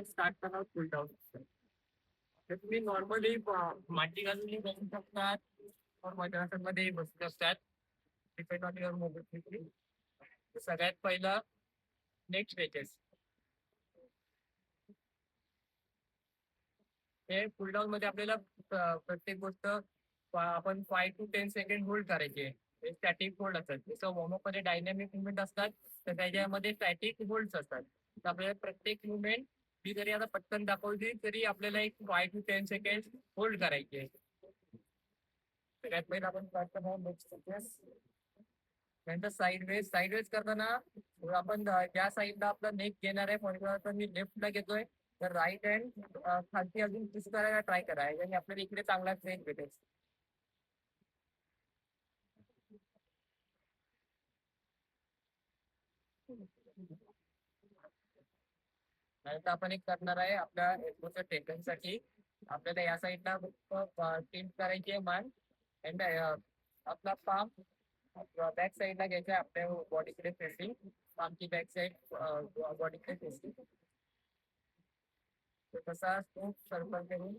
Start करणार फुल down. तर तुम्ही नॉर्मली मांडी घालूनही बसू शकतात और मजासनमध्ये बसू शकतात. Depend on your mobility. सगळ्यात पहिलं नेक स्ट्रेचेस. हे पुल डाऊन मध्ये आपल्याला प्रत्येक गोष्ट आपण 5 to 10 सेकंड होल्ड करायचे. स्टॅटिक होल्ड असतात. जसं वॉर्मअप मध्ये डायनॅमिक मुवमेंट असतात तर त्याच्यामध्ये स्टॅटिक होल्ड्स असतात. तर आपल्याला प्रत्येक मुवमेंट ही जरी आता पटकन दाखवली तरी आपल्याला एक 5 to 10 सेकंड होल्ड करायचे. सगळ्यात पहिला आपण स्टार्ट करणार नेक स्ट्रेचेस. त्यानंतर साईडवेज करताना आपण ज्या साईडला आपला नेक घेणार आहे, फॉर एक्झाम्पल मी लेफ्टला घेतोय तर राईट हँड खालती अजून पुश करायला ट्राय करा आणि आपल्याला इकडे चांगला ट्रेन भेटेल. त्यानंतर आपण एक करणार आहे आपल्या एल्बोच्या टेकनसाठी. आपल्याला या साईडला टिल्ट करायची आहे मान अँड आपला पाम बॅक साईडला घ्यायचा आहे आपल्या बॉडीकडे फेसिंग. पामची बॅक साईड बॉडीकडे फेसिंग. तर तसा स्मूथ सर्कल करून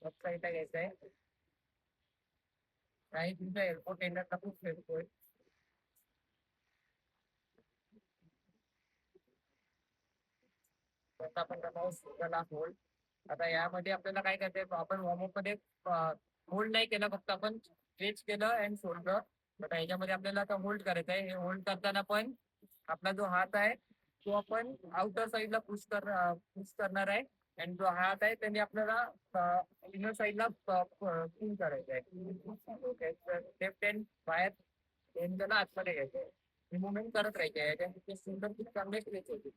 बॅक साईडला घ्यायचा आहे. आणि तुमच्या एल्बो टेंडरला खूप फेसतोय. आता आपण करणार होल्ड. आता यामध्ये आपल्याला काय करते, आपण वॉर्मअप मध्ये होल्ड नाही केलं, फक्त आपण स्ट्रेच केलं अँड सोडलं. आता याच्यामध्ये आपल्याला आता होल्ड करायचं आहे. हे होल्ड करताना पण आपला जो हात आहे तो आपण आउटर साईडला पुश करणार आहे. आणि जो हात आहे त्याने आपल्याला इनर साईडला पुल करायचं आहे. लेफ्ट हँड बाहेर त्याला आतमध्ये घ्यायचं आहे. ही मुवमेंट करत राहायची आहे. सुंदर खूप चांगले स्ट्रेच होते.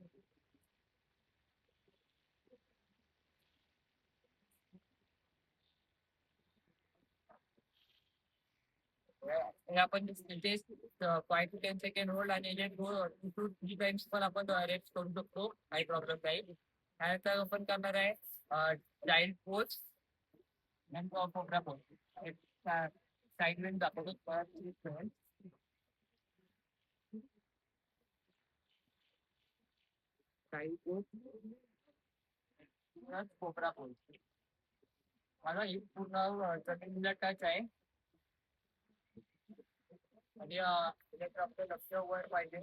हे आपण ते 5 to 10 सेकंड होल्ड आणि हे 2 to 3 टाइम्स पण आपण रेस्ट करू शकतो. काही प्रॉब्लेम नाही. त्यानंतर आपण करणार आहे चाइल्ड पोज आणि कोब्रा पोज. साईड लाईन दाखवतो. Child pose plus cobra pose. मला ही पूर्ण जमिनीला टच आहे आणि त्याच्यात आपलं लक्ष वर पाहिजे.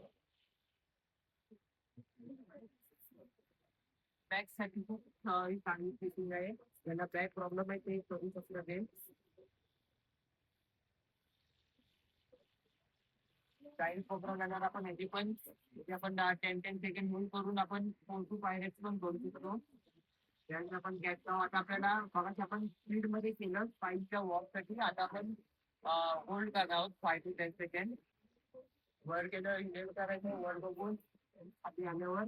बॅक साठी खूप चांगली फिटिंग आहे. ज्यांना बॅक प्रॉब्लेम आहे ते करू शकतो ते. चाइल्ड प्रोग्राम करणार आपण ह्याची पण आपण 10 to 10 सेकंड होल्ड करून आपण 4 to 5 reps पण करू शकतो. त्यानंतर आपण गॅस आता आपल्याला बघा आपण स्पीड मध्ये केलं पाईपच्या वॉकसाठी. आता आपण होल्ड करणार आहोत 5 to 10 सेकंड. वर केलं इन्हेल करायचं वर बघून आधी आल्यावर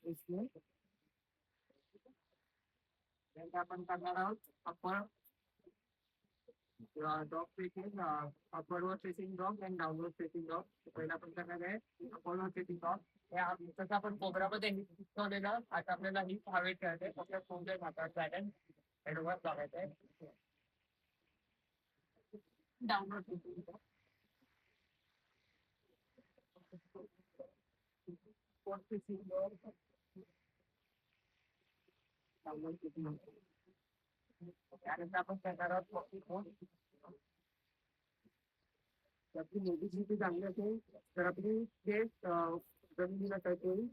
दिसले. त्यानंतर आपण करणार आहोत upper dog facing, upward facing dog and downward facing dog. पहिला आपण करणार आहे अपवर्ड फेसिंग डॉग. तसं आपण कोबरामध्ये शिकवलेलं. आता आपल्याला ही हवे ठेवायचे फक्त कोणत्या हातात बॅलन्स ऍडव्हान्स लागायचं आहे. Downward facing dog. Fourth facing dog. Downward facing dog. त्यानंतर आपण करणार आहोत कॉफी फोन. आपली मोबिलिटी चांगली असेल तर आपली केस जमिनीला टच होईल.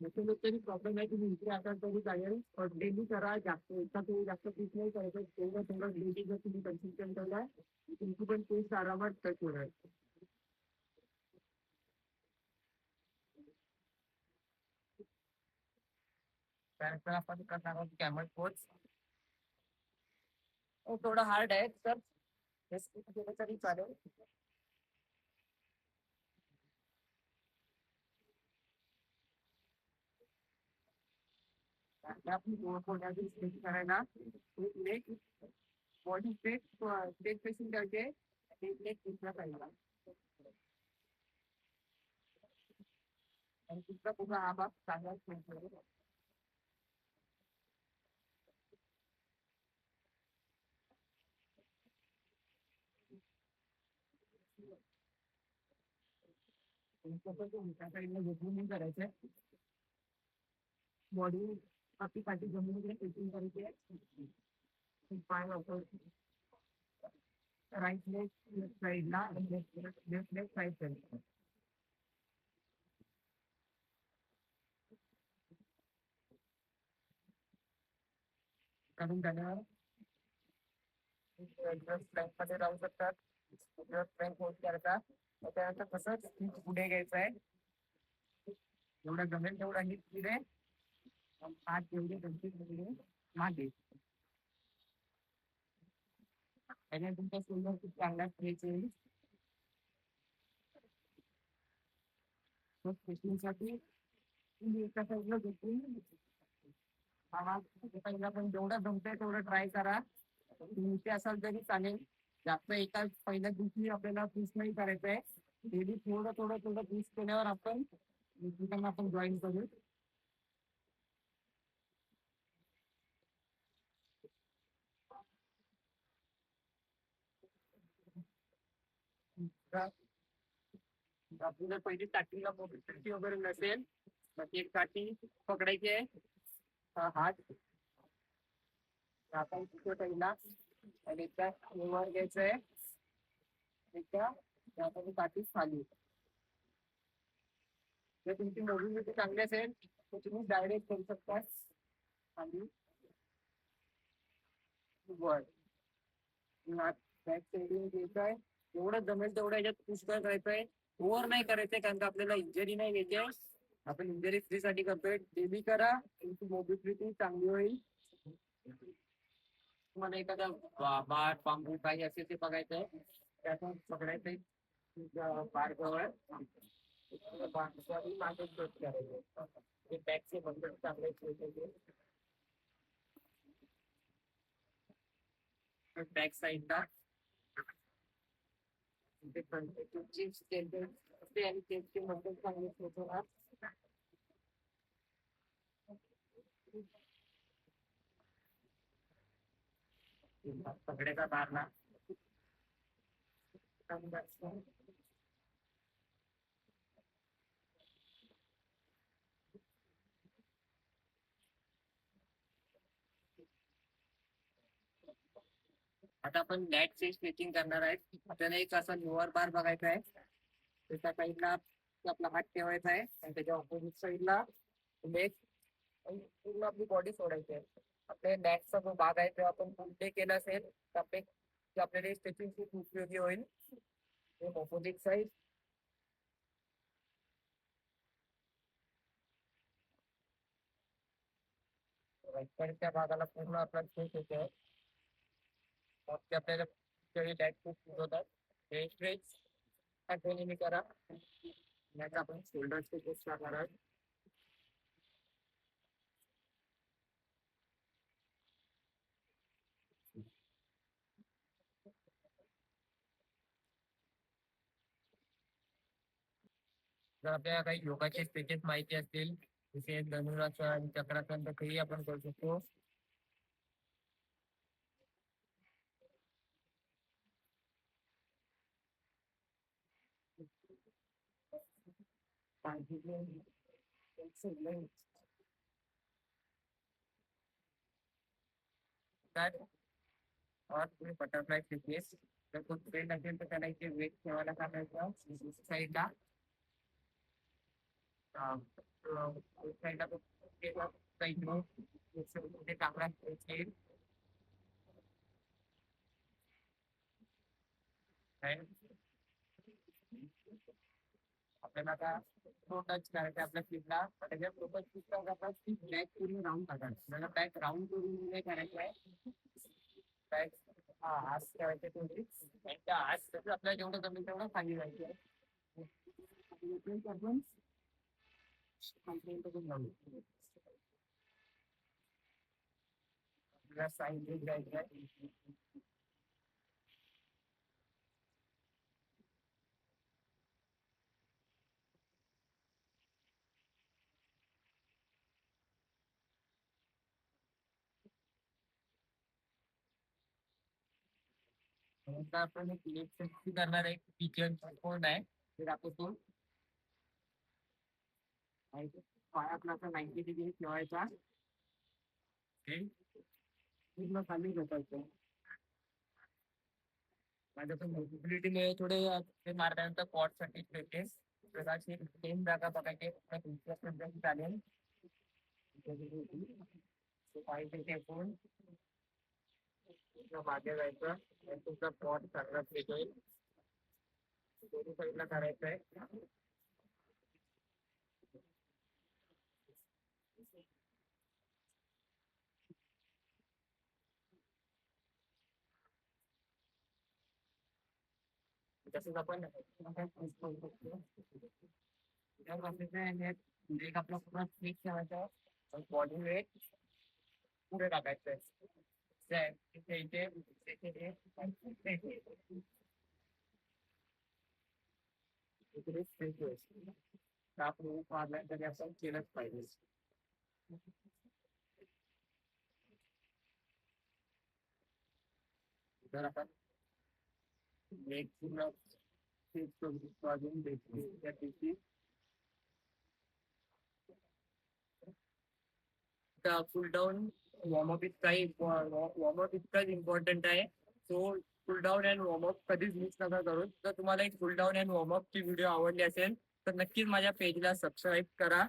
नसेल तरी प्रॉब्लेम आहे. तुम्ही इथे असाल तरी चालेल, पण डेली करा. जास्त एका वेळी जास्त पीस नाही करायचं. तेवढं तेवढं डेली जर तुम्ही कन्सिस्टंट ठेवला तुमची पण केस आरामात टच होणार. त्यानंतर आपण करणार आहोत कॅमल पोज. थोडं हार्ड आहे तर हे स्किप केलं तरी चालेल. त्यानंतर आपण कोणाची स्ट्रेच करायला लेग बॉडी स्ट्रेच फेसिंग करायचे. लेग दुसऱ्या साईडला आणि दुसरा पूर्ण हा भाग चांगला स्ट्रेच करेल. त्या साईडला झोपून करायचंय. बॉडी आपली पाठी जमून वगैरे सेटिंग करायची आहे. पाय वापर राईट लेग साईडला आणि लेफ्ट लेग साईड साईड करून झाल्यावर फ्लॅंक मध्ये राहू शकतात. फ्लॅंक होत करता त्यानंतर कसं पुढे घ्यायचं आहे. जेवढं जमेल तेवढं ही पुढे हात जेवढे गमतील तेवढे मागे. त्याने तुमचा शोल्डर खूप चांगला स्ट्रेच होईल. तो स्ट्रेचिंगसाठी तुम्ही एका साईडला झोपून आवाज पहिला पण जेवढं जमतंय तेवढं ट्राय करा. तुम्ही असाल तरी चालेल. जास्त एका पहिल्या दिवशी आपल्याला पुश नाही करायचंय. डेली थोडं थोडं थोडं पुश केल्यावर आपण एकमेकांना आपण जॉईन करू. आपल्याला पहिली स्टार्टिंगला मोबिलिटी वगैरे नसेल मग एक काठी पकडायची आहे. हा हात आपण तिथे पहिला आणि एकदा वर घ्यायचंय. एकदा आपण काठी खाली. जर तुमची मोबिलिटी चांगली असेल तर तुम्ही डायरेक्ट करू शकता खाली वर. बॅक साईडिंग घ्यायचंय. एवढं जमेल तेवढं याच्यात पुश करायचंय. ओव्हर नाही करायचंय कारण का आपल्याला इंजरी नाही घ्यायची. आपण इंजरी फ्री साठी करतोय. डेली करा तुमची मोबिलिटी चांगली होईल. तुम्हाला एखादा बार बांबू काही असेल ते बघायचंय. त्यातून पकडायचंय बार जवळ मागे करायचं. बॅकचे बंदल चांगले बॅक साईडला तुमची स्ट्रेंथ असते आणि चेस्टचे बंदल चांगले होणार. पकडायचा मारला आता आपण नॅटचे स्ट्रेचिंग करणार आहे. आपल्याला एक असा लोअर बार बघायचा आहे. त्याच्या साईडला आपला हात ठेवायचा आहे आणि त्याच्या ऑपोजिट साईडला लेग पूर्ण आपली बॉडी सोडायची आहे. आपल्या नॅटचा जो भाग आहे तो आपण उलटे केला असेल तर आपल्याला स्ट्रेचिंग खूप उपयोगी होईल. ऑपोजिट साईड राईट साईडच्या भागाला पूर्ण आपला स्ट्रेच होतो. आपल्याला नॅट खूप होतात. हे स्ट्रेच आठवणीने करा. नॅट आपण शोल्डर स्ट्रेचेस करणार आहोत. जर आपल्याला काही योगाचे स्ट्रेचेस माहिती असतील जसे धनुरासन चक्रासन तर तेही आपण करू शकतो. और तुम्ही बटरफ्लाय स्टिचेस जर तो ट्रेंड असेल तर त्याला इथे वेट ठेवायला सांगायचं साईडला. साईडला तो टाकला आपल्याला आता तो टच करायचा आपल्या स्लीपला. त्याच्या बरोबर ती बॅक पूर्ण राऊंड टाकायचं. मला बॅक राऊंड करून नाही करायचं आहे. बॅक हा हात ठेवायचे तुम्ही आणि त्या हात आपल्याला जेवढं जमेल तेवढं खाली जायचं आहे. आपण कंप्लेंट करून जाऊ. साईड जायचं आहे. आता आपण एक लेग करणार आहे. किचन कोण आहे ते दाखवतो. पाय आपला असा 90 डिग्री ठेवायचा. ओके. पूर्ण खाली झोपायचं. माझ्या पण मोबिलिटीमुळे थोडे ते मारल्यानंतर पॉटसाठी ठेवते. प्रकारची सेम जागा बघायची चालेल. पाहिजे ते फोन मागे जायचं आणि तुमचा पॉट चांगला भेटेल. दोन्ही साईडला करायचं आहे. तसंच आपण एक आपला पूर्ण फिक्स ठेवायचा. बॉडी वेट पुढे टाकायचं आहे. मारल्या तरी आपण केलंच पाहिजे. जर आपण एक पूर्ण अजून त्या दिवशी कूल डाऊन वॉर्मअप वॉर्मअप इतकाच इम्पॉर्टंट आहे. So cool down and warm up कधीच मिस नका करू. जर तुम्हाला एक कूल डाऊन अँड वॉर्मअप ची व्हिडिओ आवडली असेल तर नक्कीच माझ्या पेजला सबस्क्राईब करा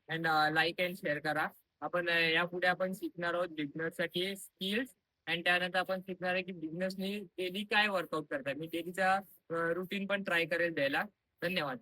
अँड लाईक अँड शेअर करा. आपण यापुढे आपण शिकणार आहोत बिझनेससाठी स्किल्स अँड त्यानंतर आपण शिकणार आहे की बिझनेसनी डेली काय वर्कआउट करतात. मी डेलीचा रुटीन पण ट्राय करेल द्यायला. धन्यवाद.